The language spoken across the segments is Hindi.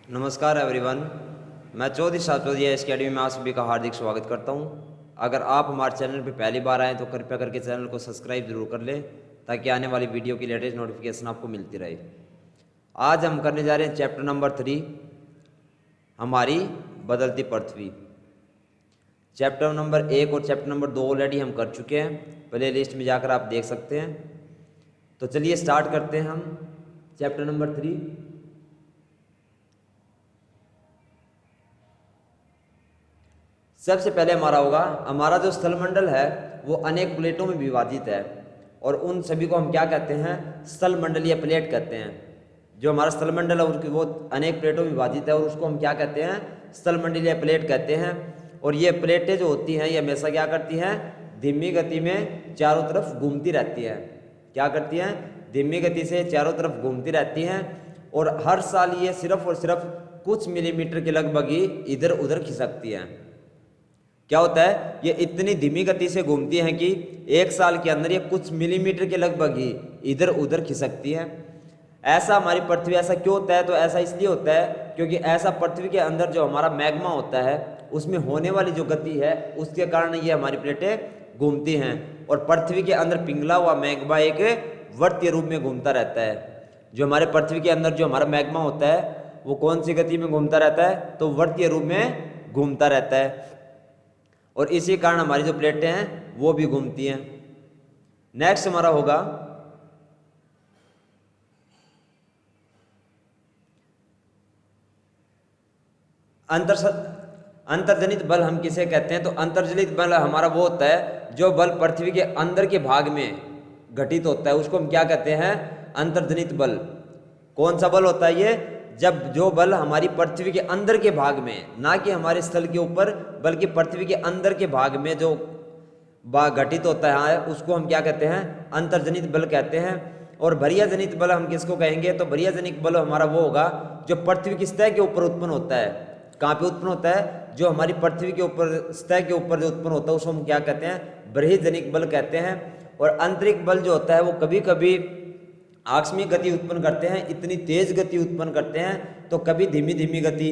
नमस्कार एवरीवन, मैं चौधरी साहब चौधरी इस अकेडमी में आप सभी का हार्दिक स्वागत करता हूं। अगर आप हमारे चैनल पर पहली बार आएँ तो कृपया करके चैनल को सब्सक्राइब जरूर कर लें ताकि आने वाली वीडियो की लेटेस्ट नोटिफिकेशन आपको मिलती रहे। आज हम करने जा रहे हैं चैप्टर नंबर 3, हमारी बदलती पृथ्वी। चैप्टर नंबर 1 और चैप्टर नंबर 2 ऑलरेडी हम कर चुके हैं, प्ले लिस्ट में जाकर आप देख सकते हैं। तो चलिए स्टार्ट करते हैं हम चैप्टर नंबर 3। सबसे पहले हमारा जो स्थलमंडल है वो अनेक प्लेटों में विभाजित है और उन सभी को हम क्या कहते हैं, स्थलमंडलीय प्लेट कहते हैं। जो हमारा स्थलमंडल है उसकी वो अनेक प्लेटों में विभाजित है और उसको हम क्या कहते हैं, स्थलमंडलीय प्लेट कहते हैं। और ये प्लेटें जो होती हैं ये हमेशा क्या करती हैं, धीमी गति में चारों तरफ घूमती रहती है। क्या करती हैं, धीमी गति से चारों तरफ घूमती रहती हैं और हर साल ये सिर्फ और सिर्फ कुछ मिलीमीटर के लगभग ही इधर उधर खिसकती हैं। क्या होता है, ये इतनी धीमी गति से घूमती हैं कि एक साल के अंदर ये कुछ मिलीमीटर के लगभग ही इधर उधर खिसकती है। ऐसा हमारी पृथ्वी ऐसा क्यों होता है, तो ऐसा इसलिए होता है क्योंकि ऐसा पृथ्वी के अंदर जो हमारा मैग्मा होता है उसमें होने वाली जो गति है उसके कारण ये हमारी प्लेटें घूमती हैं। और पृथ्वी के अंदर पिघला हुआ मैग्मा एक वर्तीय रूप में घूमता रहता है। जो हमारे पृथ्वी के अंदर जो हमारा मैग्मा होता है वो कौन सी गति में घूमता रहता है, तो वर्तीय रूप में घूमता रहता है और इसी कारण हमारी जो प्लेटें हैं वो भी घूमती हैं। नेक्स्ट हमारा होगा अंतर्जनित बल। हम किसे कहते हैं, तो अंतर्जनित बल हमारा वो होता है जो बल पृथ्वी के अंदर के भाग में घटित होता है, उसको हम क्या कहते हैं, अंतर्जनित बल। कौन सा बल होता है ये, जब जो बल हमारी पृथ्वी के अंदर के भाग में, ना कि हमारे स्थल के ऊपर बल्कि पृथ्वी के अंदर के भाग में जो घटित होता है उसको हम क्या कहते हैं, अंतर्जनित बल कहते हैं। और बरिया जनित बल हम किसको कहेंगे, तो बरिया जनित बल हमारा वो होगा जो पृथ्वी की सतह के ऊपर उत्पन्न होता है। कहाँ पे उत्पन्न होता है, जो हमारी पृथ्वी के ऊपर सतह के ऊपर जो उत्पन्न होता है उसको हम क्या कहते हैं, बृहजनिक बल कहते हैं। और आंतरिक बल जो होता है वो कभी कभी आकस्मिक गति उत्पन्न करते हैं, इतनी तेज गति उत्पन्न करते हैं, तो कभी धीमी धीमी गति।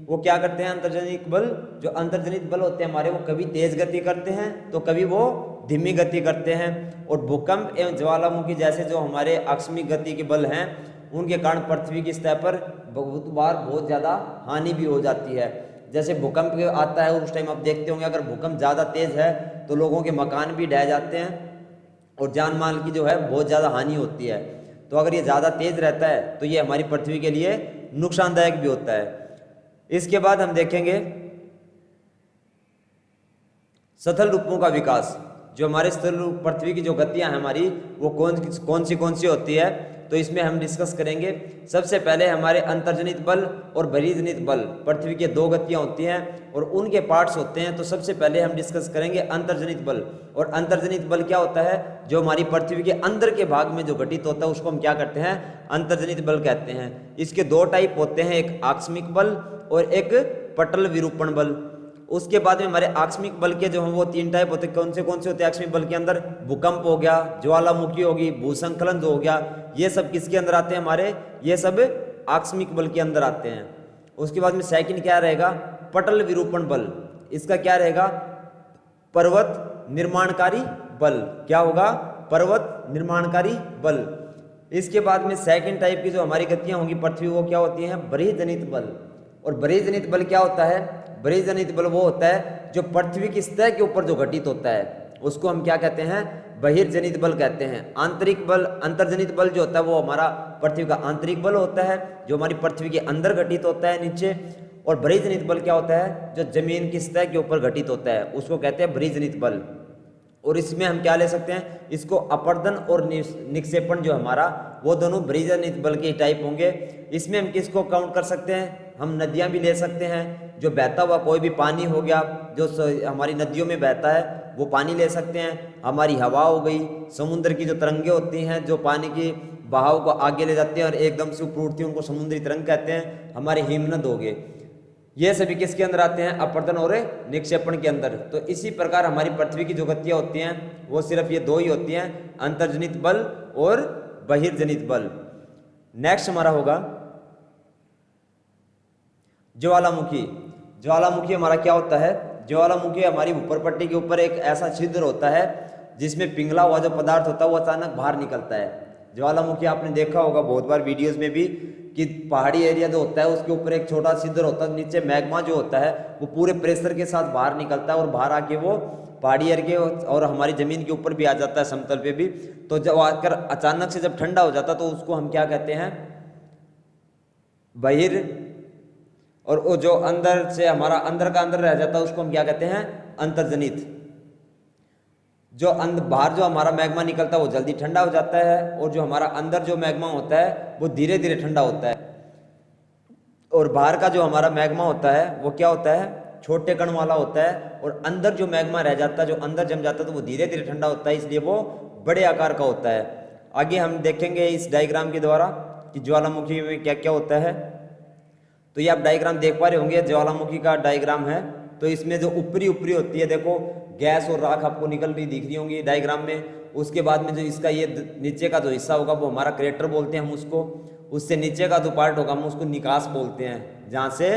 वो क्या करते हैं, अंतर्जनित बल, जो अंतर्जनित बल होते हैं हमारे वो कभी तेज गति करते हैं तो कभी वो धीमी गति करते हैं। और भूकंप एवं ज्वालामुखी जैसे जो हमारे आकस्मिक गति के बल हैं उनके कारण पृथ्वी की सतह पर बहुत बार बहुत ज़्यादा हानि भी हो जाती है। जैसे भूकंप आता है उस टाइम आप देखते होंगे, अगर भूकंप ज़्यादा तेज है तो लोगों के मकान भी ढह जाते हैं और जान माल की जो है बहुत ज़्यादा हानि होती है। तो अगर ये ज़्यादा तेज रहता है तो ये हमारी पृथ्वी के लिए नुकसानदायक भी होता है। इसके बाद हम देखेंगे सतल रूपों का विकास। जो हमारे स्थल पृथ्वी की जो गतियां हैं हमारी वो कौन सी होती है, तो इसमें हम डिस्कस करेंगे। सबसे पहले हमारे अंतर्जनित बल और बहिर्जनित बल, पृथ्वी के दो गतियां होती हैं और उनके पार्ट्स होते हैं। तो सबसे पहले हम डिस्कस करेंगे अंतर्जनित बल। और अंतर्जनित बल क्या होता है, जो हमारी पृथ्वी के अंदर के भाग में जो घटित होता है उसको हम क्या करते हैं, अंतर्जनित बल कहते हैं। इसके दो टाइप होते हैं, एक आकस्मिक बल और एक पटल विरूपण बल। उसके बाद में हमारे आकस्मिक बल के जो हैं वो 3 टाइप होते हैं। कौन से होते हैं आकस्मिक बल के अंदर, भूकंप हो गया, ज्वालामुखी होगी, भूस्खलन जो हो गया, ये सब किसके अंदर आते हैं हमारे, ये सब आकस्मिक बल के अंदर आते हैं। उसके बाद में सेकंड क्या रहेगा, पटल विरूपण बल। इसका क्या रहेगा, पर्वत निर्माणकारी बल। क्या होगा, पर्वत निर्माणकारी बल। इसके बाद में सेकंड टाइप की जो हमारी गतियां होंगी पृथ्वी वो क्या होती हैं, बृहजनित बल। और बृहजनित बल क्या होता है, बृहजनित बल वो होता है जो पृथ्वी की सतह के ऊपर जो घटित होता है उसको हम क्या कहते हैं, बहिर्जनित बल कहते हैं। आंतरिक बल, अंतर्जनित बल जो होता है वो हमारा पृथ्वी का आंतरिक बल होता है जो हमारी पृथ्वी के अंदर घटित होता है नीचे। और बहिर्जनित बल क्या होता है, जो जमीन की सतह के ऊपर घटित होता है उसको कहते हैं बहिर्जनित बल। और इसमें हम क्या ले सकते हैं, इसको अपर्दन और निक्षेपण जो हमारा वो दोनों बहिर्जनित बल के टाइप होंगे। इसमें हम किसको काउंट कर सकते हैं, हम नदियां भी ले सकते हैं। जो बहता हुआ कोई भी पानी हो गया जो हमारी नदियों में बहता है वो पानी ले सकते हैं। हमारी हवा हो गई, समुद्र की जो तरंगे होती हैं जो पानी की बहाव को आगे ले जाते हैं और एकदम से ऊपर उठती हैं उनको समुद्री तरंग कहते हैं। हमारे हिमनद हो गए, ये सभी किसके अंदर आते हैं, अपर्दन और निक्षेपण के अंदर। तो इसी प्रकार हमारी पृथ्वी की जो गतियां होती हैं वो सिर्फ ये दो ही होती हैं, अंतर्जनित बल और बहिर्जनित बल। नेक्स्ट हमारा होगा ज्वालामुखी, ज्वालामुखी हमारा क्या होता है? ज्वालामुखी हमारी ऊपर पट्टी के ऊपर एक ऐसा छिद्र होता है जिसमें पिघला हुआ जो पदार्थ होता है वो अचानक बाहर निकलता है। ज्वालामुखी आपने देखा होगा बहुत बार वीडियोस में भी कि पहाड़ी एरिया जो होता है उसके ऊपर एक छोटा छिद्र होता है, नीचे मैग्मा जो होता है वो पूरे प्रेशर के साथ बाहर निकलता है और बाहर आके वो पहाड़ी एरिया और हमारी ज़मीन के ऊपर भी आ जाता है, समतल पे भी। तो जब आकर अचानक से जब ठंडा हो जाता है तो उसको हम क्या कहते हैं? बहिर। और वो जो अंदर से हमारा अंदर का अंदर रह जाता है उसको हम क्या कहते हैं? अंतर्जनित। जो बाहर जो हमारा मैग्मा निकलता है वो जल्दी ठंडा हो जाता है और जो हमारा अंदर जो मैग्मा होता है वो धीरे धीरे ठंडा होता है। और बाहर का जो हमारा मैग्मा होता है वो क्या होता है? छोटे कण वाला होता है। और अंदर जो मैग्मा रह जाता है, जो अंदर जम जाता है, तो वो धीरे धीरे ठंडा होता है, इसलिए वो बड़े आकार का होता है। आगे हम देखेंगे इस डायग्राम के द्वारा कि ज्वालामुखी में क्या क्या होता है। तो ये आप डायग्राम देख पा रहे होंगे, ज्वालामुखी का डायग्राम है। तो इसमें जो ऊपरी ऊपरी होती है, देखो गैस और राख आपको निकल रही दिख रही होंगी डायग्राम में। उसके बाद में जो इसका ये नीचे का जो हिस्सा होगा वो हमारा क्रेटर बोलते हैं हम उसको। उससे नीचे का जो पार्ट होगा हम उसको निकास बोलते हैं, जहाँ से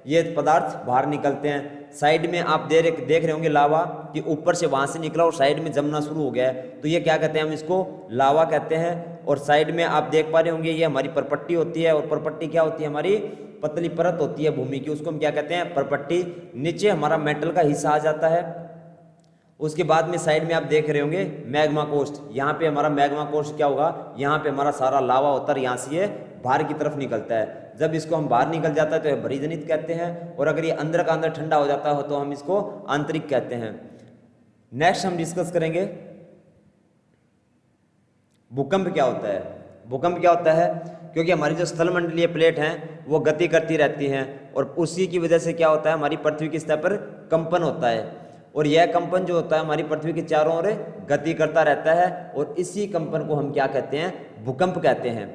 ये पदार्थ बाहर निकलते हैं। साइड में आप देख रहे होंगे लावा कि ऊपर से वहाँ से निकला और साइड में जमना शुरू हो गया है, तो ये क्या कहते हैं? हम इसको लावा कहते हैं। और साइड में आप देख पा रहे होंगे ये हमारी परपट्टी होती है। और परपट्टी क्या होती है? हमारी पतली परत होती है भूमि की, उसको हम क्या कहते हैं? परपट्टी। नीचे हमारा मेटल का हिस्सा आ जाता है। उसके बाद में साइड में आप देख रहे होंगे मैग्मा कोस्ट। यहाँ पे हमारा मैग्मा कोस्ट क्या होगा? यहाँ पे हमारा सारा लावा होता है, यहाँ से ये बाहर की तरफ निकलता है। जब इसको हम बाहर निकल जाता है तो ये बहिर्जनित कहते हैं। और अगर ये अंदर का अंदर ठंडा हो जाता है तो हम इसको आंतरिक कहते हैं। नेक्स्ट हम डिस्कस करेंगे भूकंप क्या होता है। भूकंप क्या होता है? क्योंकि हमारी जो स्थलमंडलीय प्लेट हैं वो गति करती रहती हैं और उसी की वजह से क्या होता है? हमारी पृथ्वी की सतह पर कंपन होता है। और यह कंपन जो होता है हमारी पृथ्वी के चारों ओर गति करता रहता है और इसी कंपन को हम क्या कहते हैं? भूकंप कहते हैं।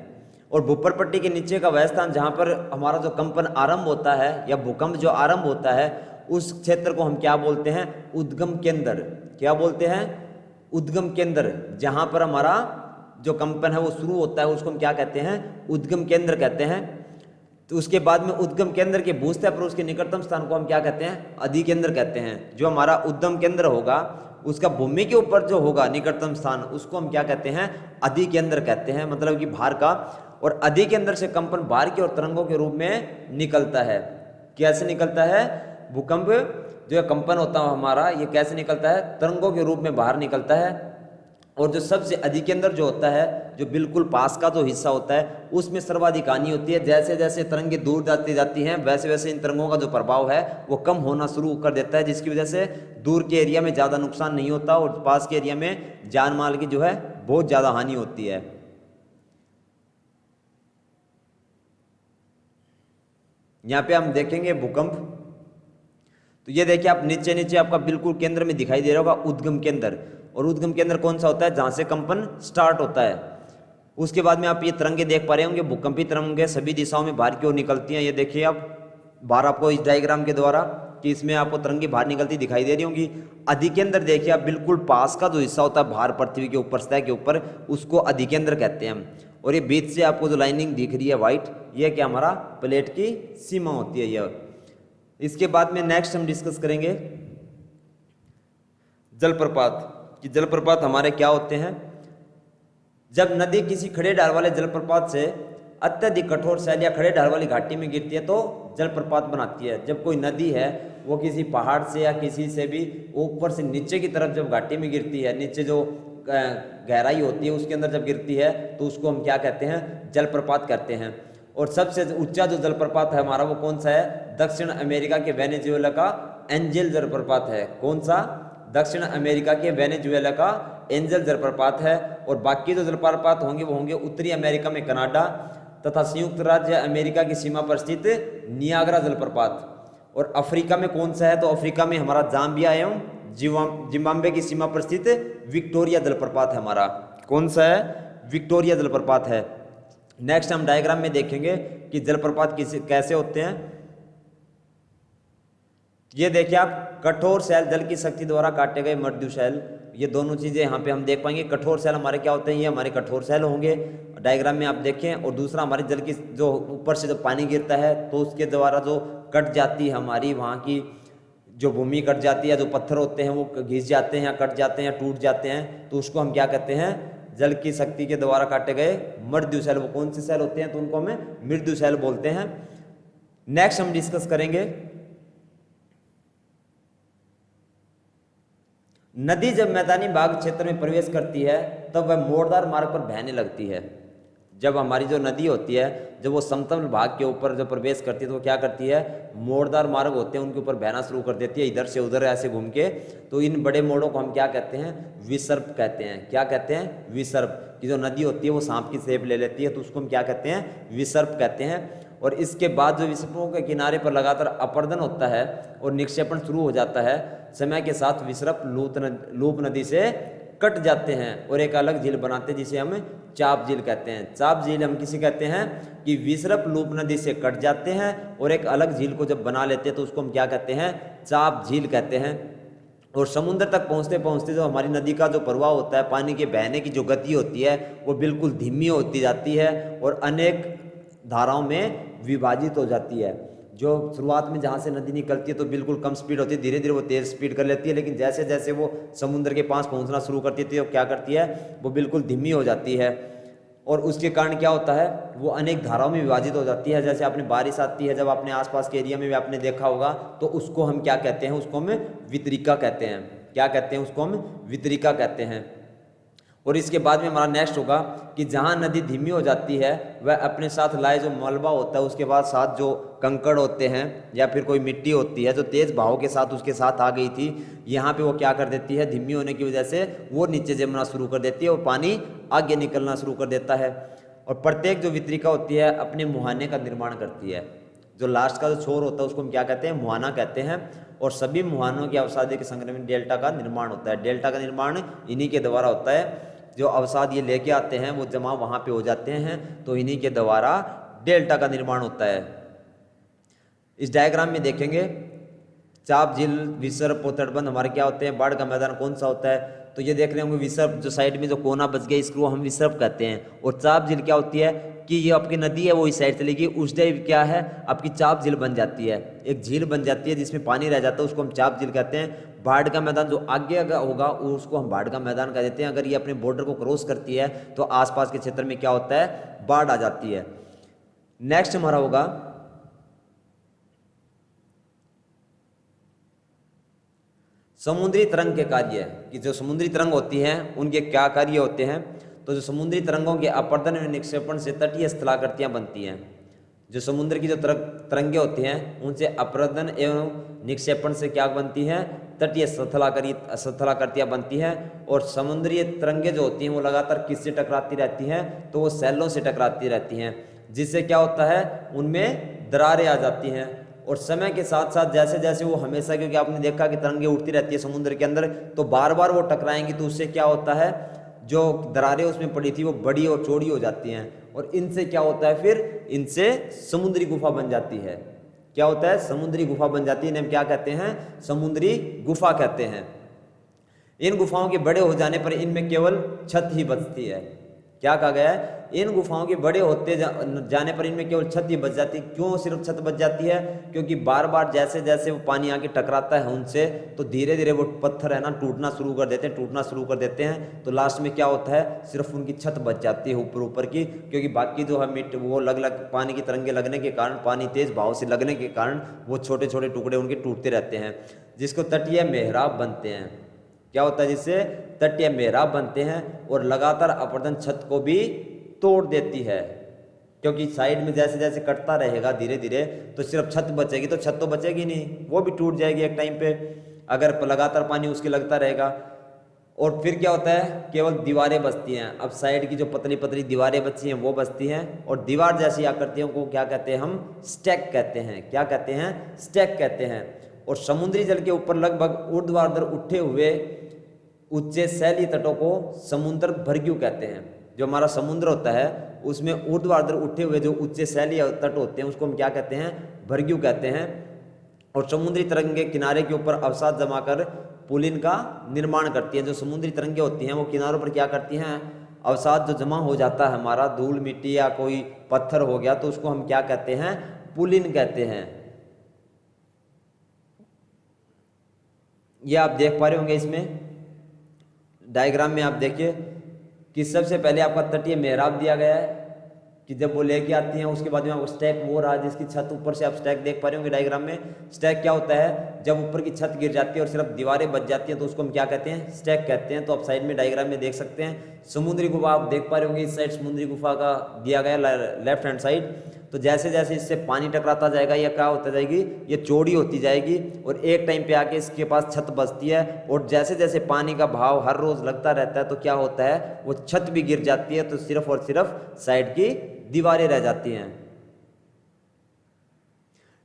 और भूपर पट्टी के नीचे का वह स्थान जहाँ पर हमारा जो कंपन आरंभ होता है या भूकंप जो आरंभ होता है उस क्षेत्र को हम क्या बोलते हैं? उद्गम केंद्र। क्या बोलते हैं? उद्गम केंद्र। जहाँ पर हमारा जो कंपन है वो शुरू होता है उसको हम क्या कहते हैं? उद्गम केंद्र कहते हैं। तो उसके बाद में उद्गम केंद्र के भूस्तर पर उसके निकटतम स्थान को हम क्या कहते हैं? अधिकेंद्र कहते हैं। जो हमारा उद्गम केंद्र होगा उसका भूमि के ऊपर जो होगा निकटतम स्थान उसको हम क्या कहते हैं? अधिकेंद्र कहते हैं, मतलब कि बाहर का। और अधिकेंद्र से कंपन बाहर की ओर तरंगों के रूप में निकलता है। कैसे निकलता है? भूकंप जो कंपन होता है हमारा ये कैसे निकलता है? तरंगों के रूप में बाहर निकलता है। और जो सबसे अधिकेंद्र जो होता है, जो बिल्कुल पास का जो हिस्सा होता है उसमें सर्वाधिक हानि होती है। जैसे जैसे तरंगे दूर जाती हैं वैसे वैसे इन तरंगों का जो प्रभाव है वो कम होना शुरू कर देता है, जिसकी वजह से दूर के एरिया में ज़्यादा नुकसान नहीं होता और पास के एरिया में जान माल की जो है बहुत ज़्यादा हानि होती है। यहाँ पे हम देखेंगे भूकंप। तो ये देखिए आप नीचे नीचे आपका बिल्कुल केंद्र में दिखाई दे रहा होगा उद्गम केंद्र। और उद्गम केंद्र कौन सा होता है? जहाँ से कंपन स्टार्ट होता है। उसके बाद में आप ये तरंगे देख पा रहे होंगे, भूकंपी तरंगे सभी दिशाओं में बाहर की ओर निकलती हैं। ये देखिए आप बाहर आपको इस डायग्राम के द्वारा कि इसमें आपको तरंगे बाहर निकलती दिखाई दे रही होंगी। अधिकेंद्र देखिए आप बिल्कुल पास का जो हिस्सा होता है बाहर पृथ्वी के ऊपर सतह के ऊपर उसको अधिकेंद्र कहते हैं हम। और ये बीच से आपको जो लाइनिंग दिख रही है व्हाइट, ये क्या हमारा प्लेट की सीमा होती है यह। इसके बाद में नेक्स्ट हम डिस्कस करेंगे जलप्रपात। कि जलप्रपात हमारे क्या होते हैं। जब नदी किसी खड़े ढाल वाले जलप्रपात से अत्यधिक कठोर शैल या खड़े ढाल वाली घाटी में गिरती है तो जलप्रपात बनाती है। जब कोई नदी है वो किसी पहाड़ से या किसी से भी ऊपर से नीचे की तरफ जब घाटी में गिरती है, नीचे जो गहराई होती है उसके अंदर जब गिरती है तो उसको हम क्या कहते हैं? जलप्रपात कहते हैं। और सबसे ऊंचा जो जलप्रपात है हमारा वो कौन सा है? दक्षिण अमेरिका के वेनेजुएला का एंजल जलप्रपात है। कौन सा? दक्षिण अमेरिका के वेनेजुएला का एंजल जलप्रपात है। और बाकी जो जलप्रपात होंगे वो होंगे उत्तरी अमेरिका में कनाडा तथा संयुक्त राज्य अमेरिका की सीमा पर स्थित नियाग्रा जलप्रपात। और अफ्रीका में कौन सा है? तो अफ्रीका में हमारा जाम्बिया एवं जिम्बाब्वे की सीमा पर स्थित विक्टोरिया जलप्रपात है हमारा। कौन सा है? विक्टोरिया जलप्रपात है। नेक्स्ट हम डायग्राम में देखेंगे कि जलप्रपात कैसे होते हैं। ये देखिए आप, कठोर शैल जल की शक्ति द्वारा काटे गए मृदु शैल ये दोनों चीज़ें यहाँ पे हम देख पाएंगे। कठोर सेल हमारे क्या होते हैं, ये हमारे कठोर सेल होंगे डायग्राम में आप देखें। और दूसरा हमारे जल की जो ऊपर से जो पानी गिरता है तो उसके द्वारा जो कट जाती है हमारी वहाँ की जो भूमि कट जाती है, जो पत्थर होते हैं वो घिस जाते हैं या कट जाते हैं या टूट जाते हैं, तो उसको हम क्या कहते हैं, जल की शक्ति के द्वारा काटे गए मृत्यु सेल। वो कौन से सेल होते हैं, तो उनको हमें मृत्यु सेल बोलते हैं। नेक्स्ट हम डिस्कस करेंगे नदी जब मैदानी भाग क्षेत्र में प्रवेश करती है तब वह मोड़दार मार्ग पर बहने लगती है। जब हमारी जो नदी होती है जब वो समतल भाग के ऊपर जब प्रवेश करती है तो वो क्या करती है, मोड़दार मार्ग होते हैं उनके ऊपर बहना शुरू कर देती है, इधर से उधर ऐसे घूम के। तो इन बड़े मोड़ों को हम क्या कहते हैं, विसर्प कहते हैं। क्या कहते हैं, विसर्प। की जो नदी होती है वो सांप की शेप ले लेती है तो उसको हम क्या कहते हैं, विसर्प कहते हैं। और इसके बाद जो विसर्पों के किनारे पर लगातार अपर्दन होता है और निक्षेपण शुरू हो जाता है, समय के साथ विसर्प लूप नदी से कट जाते हैं और एक अलग झील बनाते हैं जिसे हम चाप झील कहते हैं। चाप झील हम किसी कहते हैं कि विसर्प लूप नदी से कट जाते हैं और एक अलग झील को जब बना लेते हैं तो उसको हम क्या कहते हैं, चाप झील कहते हैं। और समुद्र तक पहुंचते पहुंचते जो हमारी नदी का जो प्रवाह होता है, पानी के बहने की जो गति होती है वो बिल्कुल धीमी होती जाती है और अनेक धाराओं में विभाजित हो जाती है। जो शुरुआत में जहाँ से नदी निकलती है तो बिल्कुल कम स्पीड होती है, धीरे धीरे वो तेज स्पीड कर लेती है, लेकिन जैसे जैसे वो समुद्र के पास पहुँचना शुरू करती है तो क्या करती है, वो बिल्कुल धीमी हो जाती है। और उसके कारण क्या होता है, वो अनेक धाराओं में विभाजित हो जाती है। जैसे आपने बारिश आती है, जब अपने आसपास के एरिया में भी आपने देखा होगा, तो उसको हम क्या कहते हैं, उसको हम वितरिका कहते हैं। क्या कहते हैं, उसको हम वितरिका कहते हैं। और इसके बाद में हमारा नेक्स्ट होगा कि जहाँ नदी धीमी हो जाती है वह अपने साथ लाए जो मलबा होता है, उसके बाद साथ जो कंकड़ होते हैं या फिर कोई मिट्टी होती है जो तेज़ बहाव के साथ उसके साथ आ गई थी, यहाँ पे वो क्या कर देती है, धीमी होने की वजह से वो नीचे जमना शुरू कर देती है और पानी आगे निकलना शुरू कर देता है। और प्रत्येक जो वितरिका होती है अपने मुहाने का निर्माण करती है। जो लास्ट का जो छोर होता है उसको हम क्या कहते हैं, मुहाना कहते हैं। और सभी मुहानों की अवसादी के संग्रह में डेल्टा का निर्माण होता है। डेल्टा का निर्माण इन्हीं के द्वारा होता है। जो अवसाद ये लेके आते हैं वो जमा वहाँ पे हो जाते हैं, तो इन्हीं के द्वारा डेल्टा का निर्माण होता है। इस डायग्राम में देखेंगे चाप झील, विसर्प और तटबंध हमारे क्या होते हैं, बाढ़ का मैदान कौन सा होता है, तो ये देख रहे होंगे विसर्प, जो साइड में जो कोना बच गया इसको हम विसर्प कहते हैं। और चाप झील क्या होती है कि ये आपकी नदी है वो इस साइड चलेगी, उस टाइप क्या है आपकी चाप झील बन जाती है, एक झील बन जाती है जिसमें पानी रह जाता है, उसको हम चाप झील कहते हैं। बाढ़ का मैदान जो आगे होगा उसको हम बाढ़ का मैदान कह देते हैं। अगर ये अपने बॉर्डर को क्रॉस करती है तो आसपास के क्षेत्र में क्या होता है, बाढ़ आ जाती है। नेक्स्ट हमारा होगा समुद्री तरंग के कार्य, कि जो समुद्री तरंग होती हैं उनके क्या कार्य होते हैं। तो जो समुद्री तरंगों के अपर्दन और निक्षेपण से तटीय स्थलाकृतियां बनती हैं। जो समुद्र की जो तरंगे होती हैं उनसे अपर्दन एवं निक्षेपण से क्या बनती हैं, तटीय स्थलाकृतियां बनती हैं। और समुद्री तरंगे जो होती हैं वो लगातार किससे टकराती रहती हैं, तो वो सैलों से टकराती रहती हैं, जिससे क्या होता है उनमें दरारें आ जाती हैं। और समय के साथ साथ जैसे जैसे वो हमेशा, क्योंकि आपने देखा कि तरंगे उठती रहती है समुद्र के अंदर, तो बार बार वो टकराएंगी, तो उससे क्या होता है जो दरारें उसमें पड़ी थी वो बड़ी और चौड़ी हो जाती हैं। और इनसे क्या होता है, फिर इनसे समुद्री गुफा बन जाती है। क्या होता है, समुद्री गुफा बन जाती है। हम क्या कहते हैं, समुद्री गुफा कहते हैं। इन गुफाओं के बड़े हो जाने पर इनमें केवल छत ही बचती है। क्या कहा गया है, इन गुफाओं के बड़े होते जाने पर इनमें केवल छत ही बच जाती है। क्यों सिर्फ छत बच जाती है, क्योंकि बार बार जैसे जैसे वो पानी आके टकराता है उनसे, तो धीरे धीरे वो पत्थर है ना टूटना शुरू कर देते हैं। तो लास्ट में क्या होता है, सिर्फ उनकी छत बच जाती है ऊपर की, क्योंकि बाकी जो है मिट्टी वो लग पानी की तरंगे लगने के कारण, पानी तेज भाव से लगने के कारण वो छोटे छोटे टुकड़े उनके टूटते रहते हैं, जिसको तटीय मेहराब बनते हैं। क्या होता है, जिससे तटीय मेहराब बनते हैं। और लगातार अपर्दन छत को भी तोड़ देती है, क्योंकि साइड में जैसे जैसे कटता रहेगा धीरे धीरे तो सिर्फ छत बचेगी, तो छत तो बचेगी नहीं, वो भी टूट जाएगी एक टाइम पे अगर लगातार पानी उसके लगता रहेगा। और फिर क्या होता है, केवल दीवारें बचती हैं। अब साइड की जो पतली पतली दीवारें बची हैं वो बचती हैं। और दीवार जैसी आकृतियों को क्या कहते हैं, हम स्टैक कहते हैं। क्या कहते हैं, स्टैक कहते हैं। और समुद्री जल के ऊपर लगभग ऊर्ध्वाधर उठे हुए ऊंचे सैली तटों को समुद्र भर्ग्यू कहते हैं। जो हमारा समुद्र होता है उसमें ऊर्ध्वाधर उठे हुए जो ऊंचे सैली तट होते हैं उसको हम क्या कहते हैं, भर्ग्यू कहते हैं। और समुद्री तरंग के किनारे के ऊपर अवसाद जमाकर पुलिन का निर्माण करती है। जो समुद्री तरंगें होती हैं वो किनारों पर क्या करती हैं, अवसाद जो जमा हो जाता है हमारा, धूल मिट्टी या कोई पत्थर हो गया, तो उसको हम क्या कहते हैं, पुलिन कहते हैं। ये आप देख पा रहे होंगे इसमें डायग्राम में, आप देखिए कि सबसे पहले आपका तटीय मेहराब दिया गया है कि जब वो लेके आती हैं उसके बाद में आपको स्टैक वो रहा जिसकी छत ऊपर से आप स्टैक देख पा रहे होंगे डायग्राम में। स्टैक क्या होता है, जब ऊपर की छत गिर जाती है और सिर्फ दीवारें बच जाती हैं तो उसको हम क्या कहते हैं, स्टैक कहते हैं। तो आप साइड में डायग्राम में देख सकते हैं समुद्री गुफा आप देख पा रहे होंगे, इस साइड समुद्री गुफा का दिया गया लेफ्ट हैंड साइड। तो जैसे जैसे इससे पानी टकराता जाएगा या क्या होता जाएगी, ये चौड़ी होती जाएगी और एक टाइम पे आके इसके पास छत बचती है। और जैसे जैसे पानी का भाव हर रोज लगता रहता है तो क्या होता है, वो छत भी गिर जाती है, तो सिर्फ और सिर्फ साइड की दीवारें रह जाती हैं।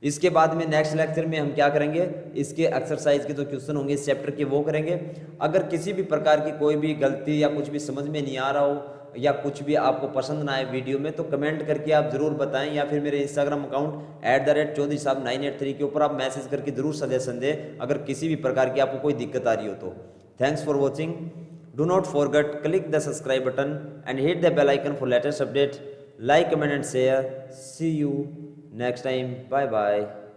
इसके बाद में नेक्स्ट लेक्चर में हम क्या करेंगे, इसके एक्सरसाइज के जो क्वेश्चन होंगे इस चैप्टर के वो करेंगे। अगर किसी भी प्रकार की कोई भी गलती या कुछ भी समझ में नहीं आ रहा हो या कुछ भी आपको पसंद ना आए वीडियो में, तो कमेंट करके आप जरूर बताएं, या फिर मेरे इंस्टाग्राम अकाउंट @चौधरी983 के ऊपर आप मैसेज करके जरूर सजेशन दें अगर किसी भी प्रकार की आपको कोई दिक्कत आ रही हो तो। Thanks for watching. Do not forget click the subscribe button and hit the bell icon for latest update. Like, comment and share. See you next time. Bye bye.